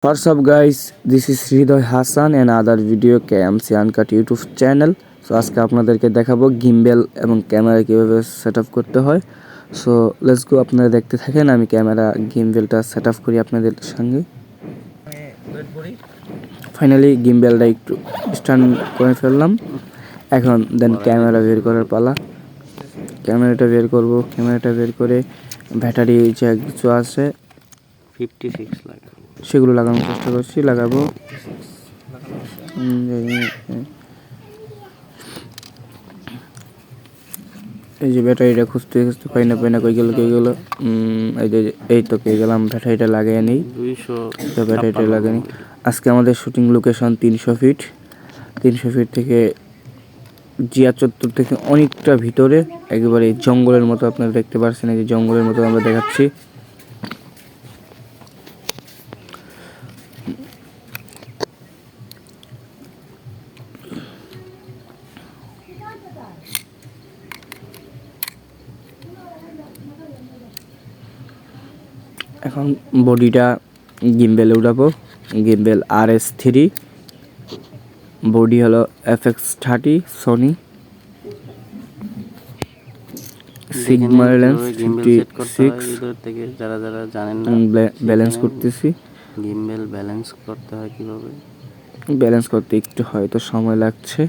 What's up guys, this is Hridoy Hasan and other video KMC Uncut YouTube channel. So আজকে আপনাদেরকে দেখাবো gimbal এবং camera কীভাবে সেট আপ করতে হয়। সো লেটস গো, আপনারা দেখতে থাকেন। আমি ক্যামেরা গিম্বেলটা সেট আপ করি আপনাদের সঙ্গে। ফাইনালি গিম্বেলটা একটু স্ট্যান্ড করে ফেললাম। এখন দেন ক্যামেরা বের করার পালা। ক্যামেরাটা বের করব। ক্যামেরাটা বের করে ব্যাটারি যা কিছু আছে 56 লাগাবো, সেগুলো লাগানোর চেষ্টা করছি। লাগাবো এই যে ব্যাটারিটা খুঁজতে খুঁজতে পাই না কই গেল এই তো পেয়ে গেলাম। ব্যাটারিটা লাগিয়ে নিই। তো ব্যাটারিটা লাগিয়ে নিই। আজকে আমাদের শুটিং লোকেশন 300 ফিট। 300 ফিট থেকে জিয়া চত্বর থেকে অনেকটা ভিতরে, একেবারে জঙ্গলের মতো আপনারা দেখতে পাচ্ছেন। এই যে জঙ্গলের মতো আমরা দেখাচ্ছি। এখন বডিটা গিম্বেলে উঠাবো। গিম্বেল RS3, বডি হলো FX30 সোনি, সিগমা লেন্স 56 থেকে যারা জানেন না ব্যালেন্স করতেছি। গিম্বেল ব্যালেন্স করতে হয় কিভাবে, ব্যালেন্স করতে একটু হয়তো সময় লাগছে।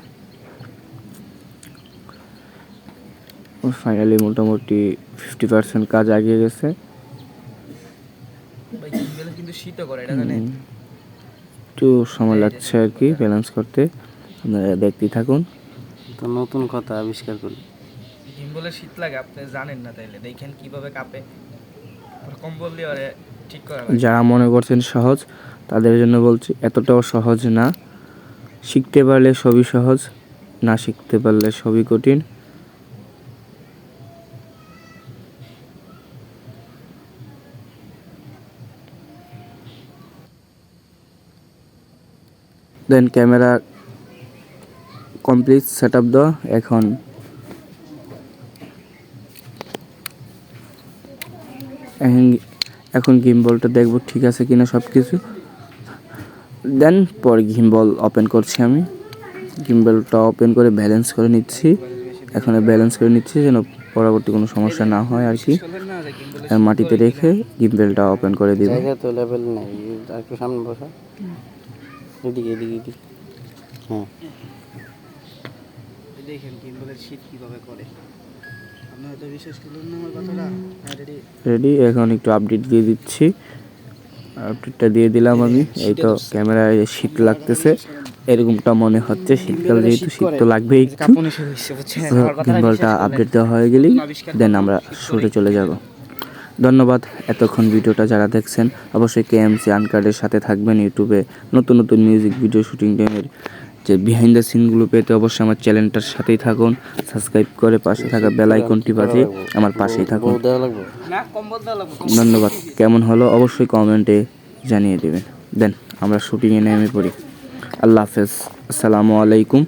ফাইনালি মোটামুটি 50% কাজ এগিয়ে গেছে। একটু সময় লাগছে আর কি ব্যালেন্স করতে। আপনারা দেখতেই থাকুন। তো নতুন কথা আবিষ্কার করি। গিম্বলে শীত লাগে, আপনি জানেন না, তাইলে দেখেন কিভাবে কাঁপে। কম্বল দিয়ে আরে ঠিক করা লাগে। যারা মনে করছেন সহজ, তাদের জন্য বলছি এতটাও সহজ না। শিখতে পারলে সবই সহজ, না শিখতে পারলে সবই কঠিন। দেন ক্যামেরা কমপ্লিট সেট আপ দাও। এখন গিম্বলটা দেখবো ঠিক আছে কিনা সব কিছু। দেন পরে গিম্বল ওপেন করছি আমি। গিম্বলটা ওপেন করে ব্যালেন্স করে নিচ্ছি। এখন ব্যালেন্স করে নিচ্ছি যেন পরবর্তী কোনো সমস্যা না হয় আর কি। মাটিতে রেখে গিম্বলটা ওপেন করে দিব। জায়গা তো লেভেল নাই, একটু সামনে বসা, এদিকে। হ্যাঁ, দেখেন গিম্বলের শীত কিভাবে করে। আপনি হয়তো বিশ্বাস করলেন না আমার কথাটা। রেডি। এখন একটু আপডেট দিয়ে দিচ্ছি। আপডেটটা দিয়ে দিলাম আমি। এই তো ক্যামেরায় শীত লাগতেছে, এরকমটা মনে হচ্ছে। শীতকাল যেহেতু, শীত তো লাগবেই একটু। গিম্বলটা আপডেট দেওয়া হয়ে গেলেই দেন আমরা শুটে চলে যাব। ধন্যবাদ এতক্ষণ ভিডিওটা যারা দেখছেন। অবশ্যই KMC আনকাটের সাথে থাকবেন। ইউটিউবে নতুন মিউজিক ভিডিও শুটিং টাইমের যে বিহাইন্ড দ্য সিনগুলো পেতে অবশ্যই আমার চ্যানেলটার সাথেই থাকুন। সাবস্ক্রাইব করে পাশে থাকা বেল আইকনটি বাজিয়ে আমার পাশেই থাকুন। ধন্যবাদ। কেমন হলো অবশ্যই কমেন্টে জানিয়ে দেবেন। দেন আমরা শুটিংয়ে নেমে পড়ি। আল্লাহ হাফেজ, আসসালামু আলাইকুম।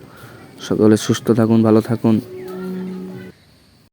সকলে সুস্থ থাকুন, ভালো থাকুন।